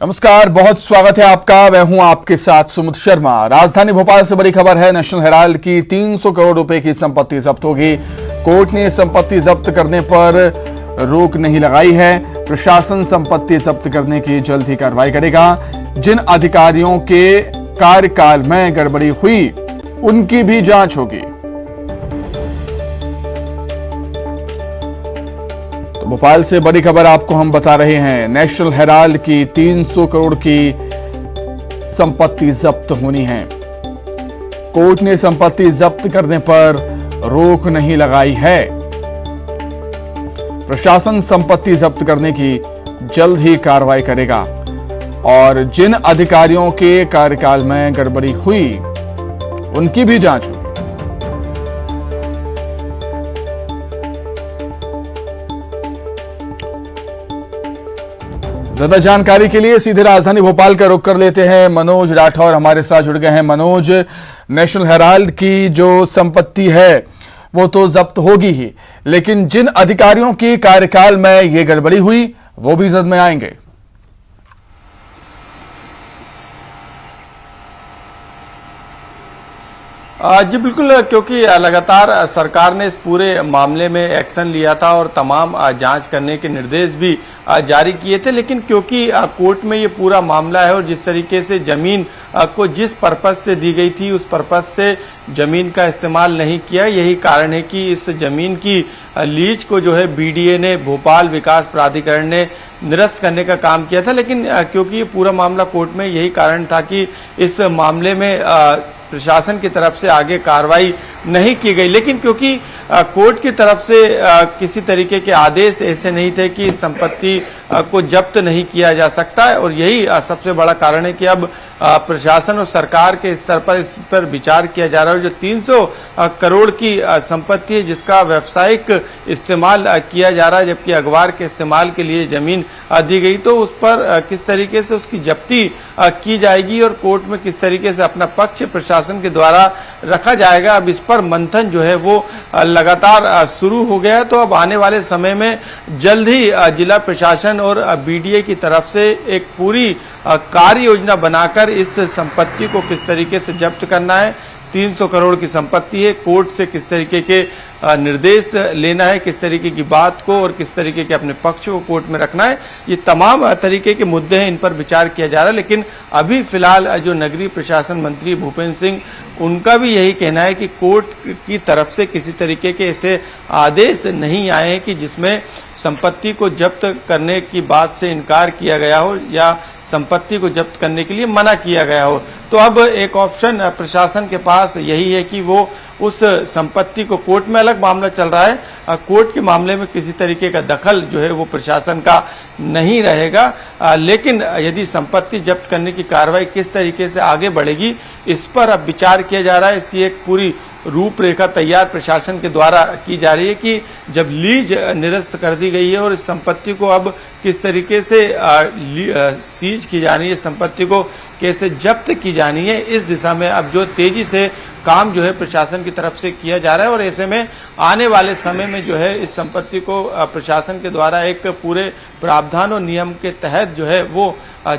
नमस्कार, बहुत स्वागत है आपका। मैं हूं आपके साथ सुमित शर्मा। राजधानी भोपाल से बड़ी खबर है। नेशनल हेराल्ड की 300 करोड़ रुपए की संपत्ति जब्त होगी। कोर्ट ने संपत्ति जब्त करने पर रोक नहीं लगाई है। प्रशासन संपत्ति जब्त करने की जल्द ही कार्रवाई करेगा। जिन अधिकारियों के कार्यकाल में गड़बड़ी हुई उनकी भी जांच होगी। भोपाल से बड़ी खबर आपको हम बता रहे हैं। नेशनल हेराल्ड की 300 करोड़ की संपत्ति जब्त होनी है। कोर्ट ने संपत्ति जब्त करने पर रोक नहीं लगाई है। प्रशासन संपत्ति जब्त करने की जल्द ही कार्रवाई करेगा और जिन अधिकारियों के कार्यकाल में गड़बड़ी हुई उनकी भी जांच होगी। ज्यादा जानकारी के लिए सीधे राजधानी भोपाल का रुख कर लेते हैं। मनोज राठौर हमारे साथ जुड़ गए हैं। मनोज, नेशनल हेराल्ड की जो संपत्ति है वो तो जब्त होगी ही, लेकिन जिन अधिकारियों के कार्यकाल में ये गड़बड़ी हुई वो भी जद में आएंगे। जी बिल्कुल, क्योंकि लगातार सरकार ने इस पूरे मामले में एक्शन लिया था और तमाम जांच करने के निर्देश भी जारी किए थे, लेकिन क्योंकि कोर्ट में ये पूरा मामला है और जिस तरीके से जमीन को जिस पर्पस से दी गई थी उस पर्पस से जमीन का इस्तेमाल नहीं किया, यही कारण है कि इस जमीन की लीज को जो है बीडीए ने, भोपाल विकास प्राधिकरण ने निरस्त करने का काम किया था। लेकिन क्योंकि ये पूरा मामला कोर्ट में, यही कारण था कि इस मामले में प्रशासन की तरफ से आगे कार्रवाई नहीं की गई। लेकिन क्योंकि कोर्ट की तरफ से किसी तरीके के आदेश ऐसे नहीं थे कि संपत्ति को जब्त नहीं किया जा सकता है, और यही सबसे बड़ा कारण है कि अब प्रशासन और सरकार के स्तर पर इस पर विचार किया जा रहा है। जो 300 करोड़ की संपत्ति है जिसका व्यावसायिक इस्तेमाल किया जा रहा है, जबकि अखबार के इस्तेमाल के लिए जमीन दी गई, तो उस पर किस तरीके से उसकी जब्ती की जाएगी और कोर्ट में किस तरीके से अपना पक्ष प्रशासन के द्वारा रखा जाएगा, अब इस पर मंथन जो है वो लगातार शुरू हो गया है। तो अब आने वाले समय में जल्द ही जिला प्रशासन और बीडीए की तरफ से एक पूरी कार्य योजना बनाकर इस संपत्ति को किस तरीके से जब्त करना है, 300 करोड़ की संपत्ति है, कोर्ट से किस तरीके के निर्देश लेना है, किस तरीके की बात को और किस तरीके के अपने पक्ष को कोर्ट में रखना है, ये तमाम तरीके के मुद्दे हैं, इन पर विचार किया जा रहा है। लेकिन अभी फिलहाल जो नगरीय प्रशासन मंत्री भूपेंद्र सिंह, उनका भी यही कहना है कि कोर्ट की तरफ से किसी तरीके के ऐसे आदेश नहीं आए हैं कि जिसमें संपत्ति को जब्त करने की बात से इनकार किया गया हो या संपत्ति को जब्त करने के लिए मना किया गया हो। तो अब एक ऑप्शन प्रशासन के पास यही है कि वो उस संपत्ति को, कोर्ट में अलग मामला चल रहा है, कोर्ट के मामले में किसी तरीके का दखल जो है वो प्रशासन का नहीं रहेगा, लेकिन यदि संपत्ति जब्त करने की कार्रवाई किस तरीके से आगे बढ़ेगी इस पर अब विचार किया जा रहा है। इसकी एक पूरी रूपरेखा तैयार प्रशासन के द्वारा की जा रही है कि जब लीज निरस्त कर दी गई है और इस संपत्ति को अब किस तरीके से सीज की जानी है, संपत्ति को कैसे जब्त की जानी है, इस दिशा में अब जो तेजी से काम जो है प्रशासन की तरफ से किया जा रहा है। और ऐसे में आने वाले समय में जो है इस संपत्ति को प्रशासन के द्वारा एक पूरे प्रावधान और नियम के तहत जो है वो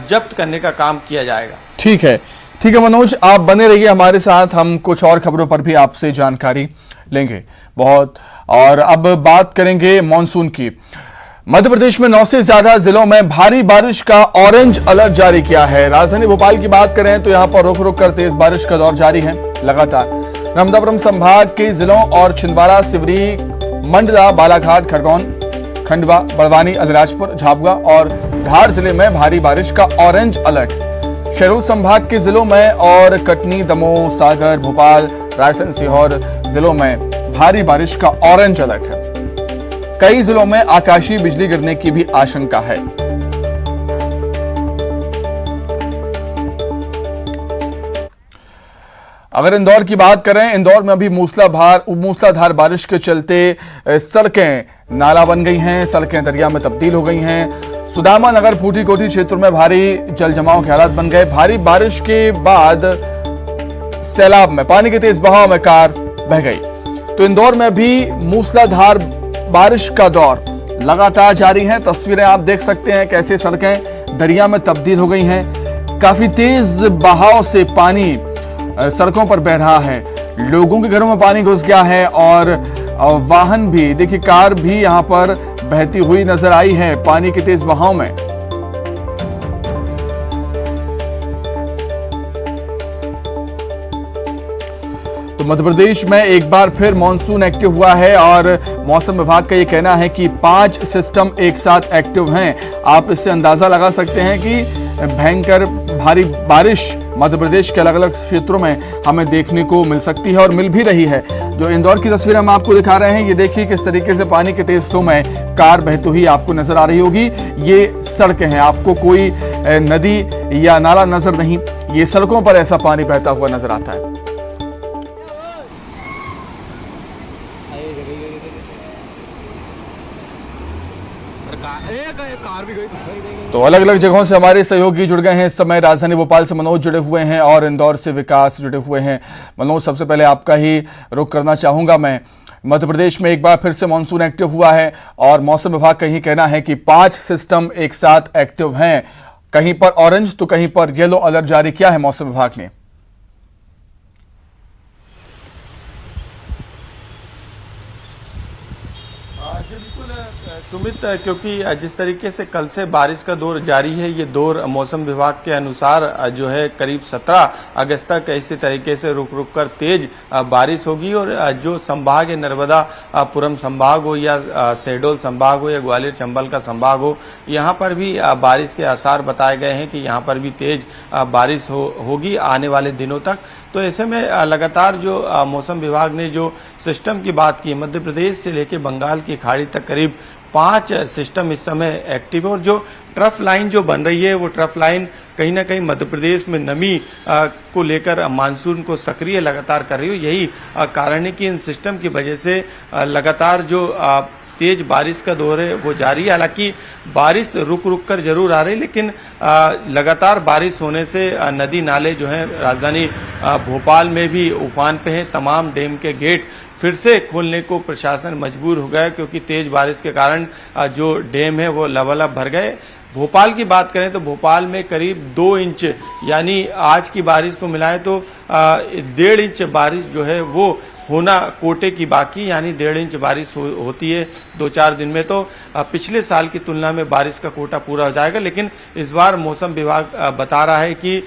जब्त करने का काम किया जाएगा। ठीक है मनोज, आप बने रहिए हमारे साथ, हम कुछ और खबरों पर भी आपसे जानकारी लेंगे बहुत। और अब बात करेंगे मॉनसून की। मध्य प्रदेश में 9 से ज्यादा जिलों में भारी बारिश का ऑरेंज अलर्ट जारी किया है। राजधानी भोपाल की बात करें तो यहां पर रुक रुक कर तेज बारिश का दौर जारी है लगातार। नर्मदापुरम संभाग के जिलों और छिंदवाड़ा, सिवनी, मंडला, बालाघाट, खरगोन, खंडवा, बड़वानी, अलीराजपुर, झाबुआ और धार जिले में भारी बारिश का ऑरेंज अलर्ट। शहडोल संभाग के जिलों में और कटनी, दमोह, सागर, भोपाल, रायसेन, सीहोर जिलों में भारी बारिश का ऑरेंज अलर्ट है। कई जिलों में आकाशीय बिजली गिरने की भी आशंका है। अगर इंदौर की बात करें, इंदौर में अभी मूसलाधार बारिश के चलते सड़कें नाला बन गई हैं, सड़कें दरिया में तब्दील हो गई हैं। सुदामा नगर, फूटी कोठी क्षेत्रों में भारी जल जमाव के हालात बन गए। भारी बारिश के बाद सैलाब में पानी के तेज बहाव में कार बह गई। तो इंदौर में भी मूसलाधार बारिश का दौर लगातार जारी है। तस्वीरें आप देख सकते हैं कैसे सड़कें दरिया में तब्दील हो गई हैं। काफी तेज बहाव से पानी सड़कों पर बह रहा है, लोगों के घरों में पानी घुस गया है और वाहन भी, देखिए कार भी यहां पर बहती हुई नजर आई है पानी के तेज बहाव में। तो मध्य प्रदेश में एक बार फिर मानसून एक्टिव हुआ है और मौसम विभाग का यह कहना है कि 5 सिस्टम एक साथ एक्टिव हैं। आप इससे अंदाजा लगा सकते हैं कि भयंकर भारी बारिश मध्य प्रदेश के अलग अलग क्षेत्रों में हमें देखने को मिल सकती है और मिल भी रही है। जो इंदौर की तस्वीर हम आपको दिखा रहे हैं, ये देखिए किस तरीके से पानी के तेज फ्लो में कार बहती हुई आपको नजर आ रही होगी। ये सड़कें हैं, आपको कोई नदी या नाला नजर नहीं, ये सड़कों पर ऐसा पानी बहता हुआ नजर आता है। तो अलग अलग जगहों से हमारे सहयोगी जुड़ गए हैं। इस समय राजधानी भोपाल से मनोज जुड़े हुए हैं और इंदौर से विकास जुड़े हुए हैं। मनोज, सबसे पहले आपका ही रुख करना चाहूंगा मैं। मध्य प्रदेश में एक बार फिर से मानसून एक्टिव हुआ है और मौसम विभाग का ही कहना है कि 5 सिस्टम एक साथ एक्टिव हैं। कहीं पर ऑरेंज तो कहीं पर येलो अलर्ट जारी किया है मौसम विभाग ने। सुमित, क्योंकि जिस तरीके से कल से बारिश का दौर जारी है, ये दौर मौसम विभाग के अनुसार जो है करीब 17 अगस्त तक इसी तरीके से रुक रुक कर तेज बारिश होगी और जो संभाग है, नर्मदापुरम संभाग हो या शहडोल संभाग हो या ग्वालियर चंबल का संभाग हो, यहाँ पर भी बारिश के आसार बताए गए हैं कि यहाँ पर भी तेज बारिश होगी आने वाले दिनों तक। तो ऐसे में लगातार जो मौसम विभाग ने जो सिस्टम की बात की, मध्य प्रदेश से लेकर बंगाल की खाड़ी तक करीब 5 सिस्टम इस समय एक्टिव है और जो ट्रफ लाइन जो बन रही है, वो ट्रफ लाइन कहीं ना कहीं मध्य प्रदेश में नमी को लेकर मानसून को सक्रिय लगातार कर रही है। यही कारण है कि इन सिस्टम की वजह से लगातार जो तेज बारिश का दौर है वो जारी है। हालांकि बारिश रुक रुक कर जरूर आ रही, लेकिन लगातार बारिश होने से नदी नाले जो हैं राजधानी भोपाल में भी उफान पे हैं। तमाम डैम के गेट फिर से खोलने को प्रशासन मजबूर हो गया क्योंकि तेज बारिश के कारण जो डैम है वो लबालब भर गए। भोपाल की बात करें तो भोपाल में करीब 2 इंच, यानी आज की बारिश को मिलाएं तो 1.5 इंच बारिश जो है वो होना कोटे की बाकी, यानी 1.5 इंच बारिश होती है 2-4 दिन में, तो पिछले साल की तुलना में बारिश का कोटा पूरा हो जाएगा। लेकिन इस बार मौसम विभाग बता रहा है कि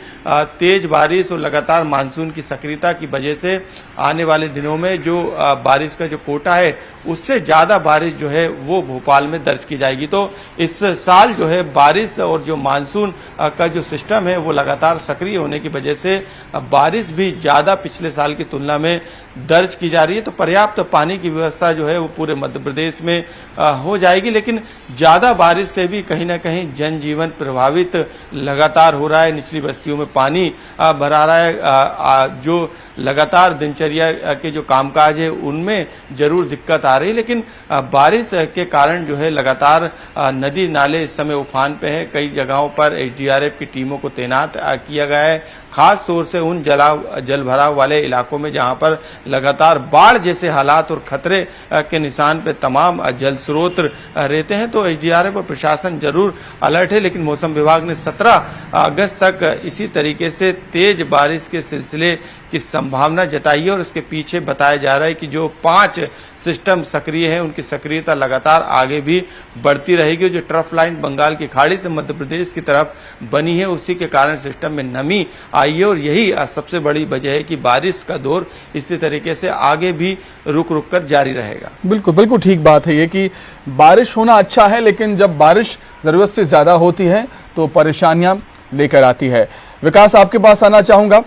तेज बारिश और लगातार मानसून की सक्रियता की वजह से आने वाले दिनों में जो बारिश का जो कोटा है उससे ज्यादा बारिश जो है वो भोपाल में दर्ज की जाएगी। तो इस साल जो है बारिश और जो मानसून का जो सिस्टम है वो लगातार सक्रिय होने की वजह से बारिश भी ज्यादा पिछले साल की तुलना में दर्ज की जा रही है। तो पर्याप्त पानी की व्यवस्था जो है वो पूरे मध्य प्रदेश में हो जाएगी। लेकिन ज्यादा बारिश से भी कहीं ना कहीं जनजीवन प्रभावित लगातार हो रहा है। निचली बस्तियों में पानी भरा रहा है। जो लगातार दिनचर्या के जो कामकाज है उनमें जरूर दिक्कत आ रही है, लेकिन बारिश के कारण जो है लगातार नदी नाले इस समय उफान पे हैं। कई जगहों पर एसडीआरएफ की टीमों को तैनात किया गया है, खास तौर से उन जल भराव वाले इलाकों में जहां पर लगातार बाढ़ जैसे हालात और खतरे के निशान पे तमाम जल स्रोत रहते हैं। तो एसडीआरएफ और प्रशासन जरूर अलर्ट है, लेकिन मौसम विभाग ने 17 अगस्त तक इसी तरीके से तेज बारिश के सिलसिले की संभावना जताई है और इसके पीछे बताया जा रहा है कि जो 5 सिस्टम सक्रिय हैं उनकी सक्रियता लगातार आगे भी बढ़ती रहेगी। जो ट्रफ लाइन बंगाल की खाड़ी से मध्य प्रदेश की तरफ बनी है उसी के कारण सिस्टम में नमी आई है और यही सबसे बड़ी वजह है कि बारिश का दौर इसी तरीके से आगे भी रुक रुक कर जारी रहेगा। बिल्कुल बिल्कुल ठीक बात है ये कि बारिश होना अच्छा है, लेकिन जब बारिश जरूरत से ज्यादा होती है तो परेशानियां लेकर आती है। विकास, आपके पास आना चाहूंगा।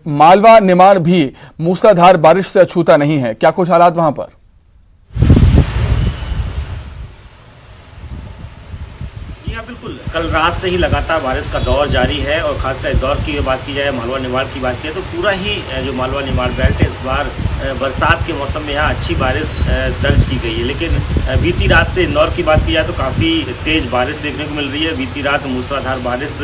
मालवा निमाड़ भी मूसलाधार बारिश से अछूता नहीं है, क्या कुछ हालात वहां पर? जी हाँ, बिल्कुल। कल रात से ही लगातार बारिश का दौर जारी है और खासकर इंदौर की बात की जाए, मालवा निमाड़ की बात की जाए तो पूरा ही जो मालवा निमाड़ बेल्ट है इस बार बरसात के मौसम में यहाँ अच्छी बारिश दर्ज की गई है। लेकिन बीती रात से इंदौर की बात की जाए तो काफ़ी तेज़ बारिश देखने को मिल रही है। बीती रात मूसलाधार बारिश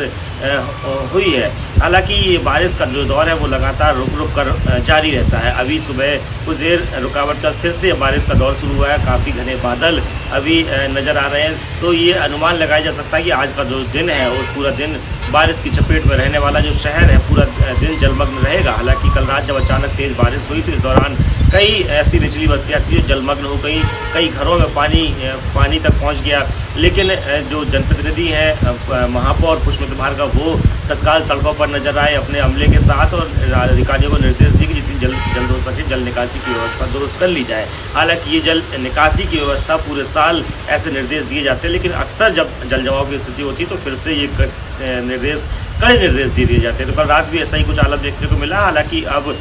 हुई है। हालांकि ये बारिश का जो दौर है वो लगातार रुक रुक कर जारी रहता है। अभी सुबह कुछ देर रुकावट का फिर से बारिश का दौर शुरू हुआ है। काफ़ी घने बादल अभी नज़र आ रहे हैं। तो ये अनुमान लगाया जा सकता है कि आज का जो दिन है वो पूरा दिन बारिश की चपेट में रहने वाला जो शहर है पूरा दिन जलमग्न रहेगा। हालांकि कल रात जब अचानक तेज़ बारिश हुई तो इस दौरान कई ऐसी निचली बस्तियाँ थी जो जलमग्न हो गई, कई घरों में पानी तक पहुंच गया। लेकिन जो जनप्रतिनिधि हैं महापौर पुष्पमित्र भार्गव वो तत्काल सड़कों पर नजर आए अपने अमले के साथ और अधिकारियों को निर्देश दिए कि जितनी जल्द से जल्द हो सके जल निकासी की व्यवस्था दुरुस्त कर ली जाए। हालांकि ये जल निकासी की व्यवस्था पूरे साल ऐसे निर्देश दिए जाते हैं, लेकिन अक्सर जब जल जमाव की स्थिति होती है तो फिर से ये कड़े निर्देश दे दिए जाते हैं। तो कल रात भी ऐसा ही कुछ आलम देखने को मिला। हालांकि अब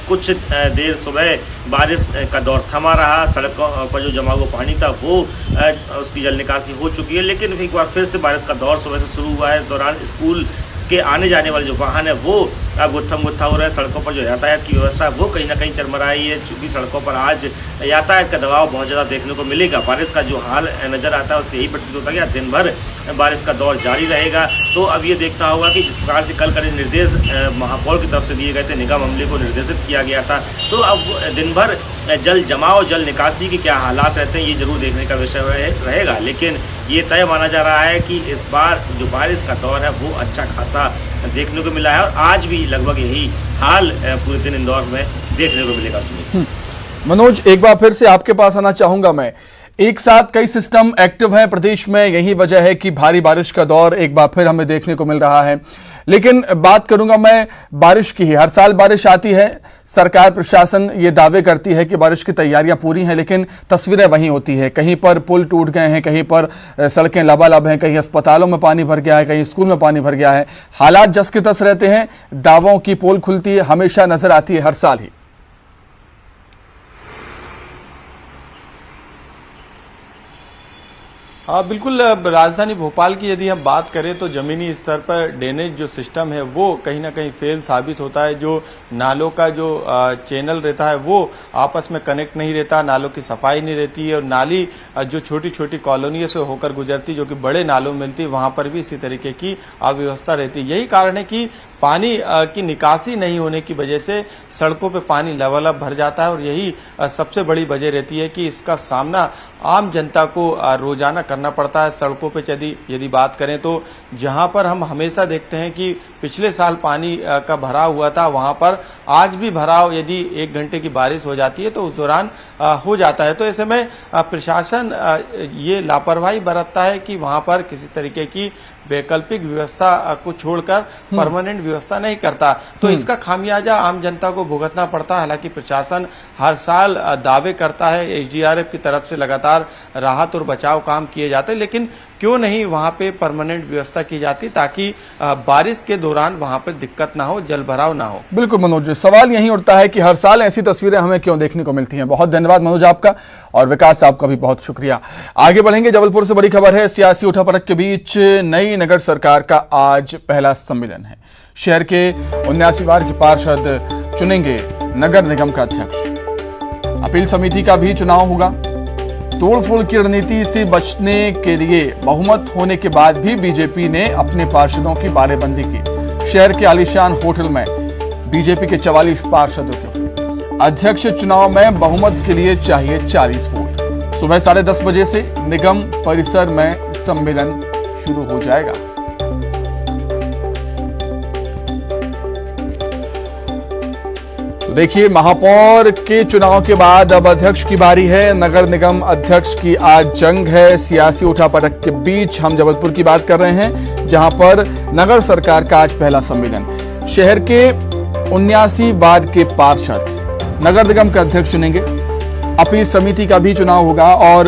कुछ देर सुबह बारिश का दौर थमा रहा। सड़कों पर जो जमा हुआ पानी था वो उसकी जल निकासी हो चुकी है, लेकिन एक बार फिर से बारिश का दौर सुबह से शुरू हुआ है। इस दौरान स्कूल के आने जाने वाले जो वाहन है वो गुत्थम गुत्था हो रहा है। सड़कों पर जो यातायात की व्यवस्था है वो कहीं ना कहीं चरमराई है, चूँकि सड़कों पर आज यातायात का दबाव बहुत ज़्यादा देखने को मिलेगा। बारिश का जो हाल नज़र आता है उससे यही प्रतीत होता है कि दिन भर बारिश का दौर जारी रहेगा। तो अब ये देखना होगा कि जिस प्रकार से कल कड़े निर्देश महापौर की तरफ से दिए गए थे, निगम अमले को निर्देशित किया गया था, तो अब दिन भर जल जमाव जल निकासी के क्या हालात रहते हैं ये जरूर देखने का विषय रहेगा। लेकिन ये तय माना जा रहा है कि इस बार जो बारिश का दौर है वो अच्छा खासा देखने को मिला है और आज भी लगभग यही हाल पूरे दिन इंदौर में देखने को मिलेगा। सुमित, मनोज, एक बार फिर से आपके पास आना चाहूंगा मैं। एक साथ कई सिस्टम एक्टिव हैं प्रदेश में, यही वजह है कि भारी बारिश का दौर एक बार फिर हमें देखने को मिल रहा है। लेकिन बात करूंगा मैं बारिश की ही। हर साल बारिश आती है, सरकार प्रशासन ये दावे करती है कि बारिश की तैयारियां पूरी हैं, लेकिन तस्वीरें वहीं होती है। कहीं पर पुल टूट गए हैं, कहीं पर सड़कें लबालब हैं, कहीं अस्पतालों में पानी भर गया है, कहीं स्कूल में पानी भर गया है। हालात जस के तस रहते हैं, दावों की पोल खुलती है, हमेशा नजर आती है हर साल ही। हाँ बिल्कुल, राजधानी भोपाल की यदि हम बात करें तो जमीनी स्तर पर ड्रेनेज जो सिस्टम है वो कहीं ना कहीं फेल साबित होता है। जो नालों का जो चैनल रहता है वो आपस में कनेक्ट नहीं रहता, नालों की सफाई नहीं रहती है और नाली जो छोटी छोटी कॉलोनियों से होकर गुजरती जो कि बड़े नालों में मिलती, वहां पर भी इसी तरीके की अव्यवस्था रहती है। यही कारण है कि पानी की निकासी नहीं होने की वजह से सड़कों पे पानी लबालब भर जाता है और यही सबसे बड़ी वजह रहती है कि इसका सामना आम जनता को रोजाना करना पड़ता है। सड़कों पे यदि बात करें तो जहां पर हम हमेशा देखते हैं कि पिछले साल पानी का भराव हुआ था, वहां पर आज भी भराव यदि 1 घंटे की बारिश हो जाती है तो उस दौरान हो जाता है। तो ऐसे में प्रशासन ये लापरवाही बरतता है कि वहां पर किसी तरीके की वैकल्पिक व्यवस्था को छोड़कर परमानेंट व्यवस्था नहीं करता, तो इसका खामियाजा आम जनता को भुगतना पड़ता है। हालांकि प्रशासन हर साल दावे करता है, एसडीआरएफ की तरफ से लगातार राहत और बचाव काम किए जाते हैं, लेकिन क्यों नहीं वहां पे परमानेंट व्यवस्था की जाती ताकि बारिश के दौरान वहां पर दिक्कत ना हो, जल भराव ना हो। बिल्कुल मनोज, सवाल यही उठता है कि हर साल ऐसी तस्वीरें हमें क्यों देखने को मिलती हैं। बहुत धन्यवाद मनोज आपका, और विकास साहब का भी बहुत शुक्रिया। आगे बढ़ेंगे, जबलपुर से बड़ी खबर है। सियासी उठापटक के बीच नई नगर सरकार का आज पहला सम्मेलन है। शहर के 79 वार्ड के पार्षद चुनेंगे नगर निगम का अध्यक्ष। अपील समिति का भी चुनाव होगा। तोड़फोड़ की रणनीति से बचने के लिए बहुमत होने के बाद भी बीजेपी ने अपने पार्षदों की बाड़ेबंदी की। शहर के आलीशान होटल में बीजेपी के 44 पार्षदों के अध्यक्ष चुनाव में बहुमत के लिए चाहिए 40 वोट। सुबह 10:30 बजे से निगम परिसर में सम्मेलन शुरू हो जाएगा। तो देखिए, महापौर के चुनाव के बाद अब अध्यक्ष की बारी है। नगर निगम अध्यक्ष की आज जंग है सियासी उठापटक के बीच। हम जबलपुर की बात कर रहे हैं, जहां पर नगर सरकार का आज पहला सम्मेलन। शहर के 79 वार्ड के पार्षद नगर निगम का अध्यक्ष चुनेंगे। अपील समिति का भी चुनाव होगा और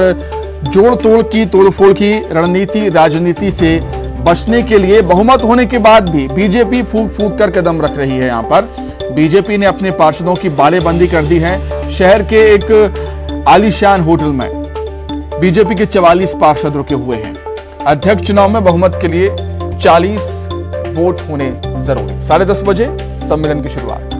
जोड़ तोड़ की तोड़फोड़ की रणनीति राजनीति से बचने के लिए बहुमत होने के बाद भी बीजेपी फूंक फूंक कर कदम रख रही है। यहां पर बीजेपी ने अपने पार्षदों की बाड़ेबंदी कर दी है। शहर के एक आलीशान होटल में बीजेपी के 44 पार्षद रुके हुए हैं। अध्यक्ष चुनाव में बहुमत के लिए 40 वोट होने जरूरी। 10:30 बजे सम्मेलन की शुरुआत।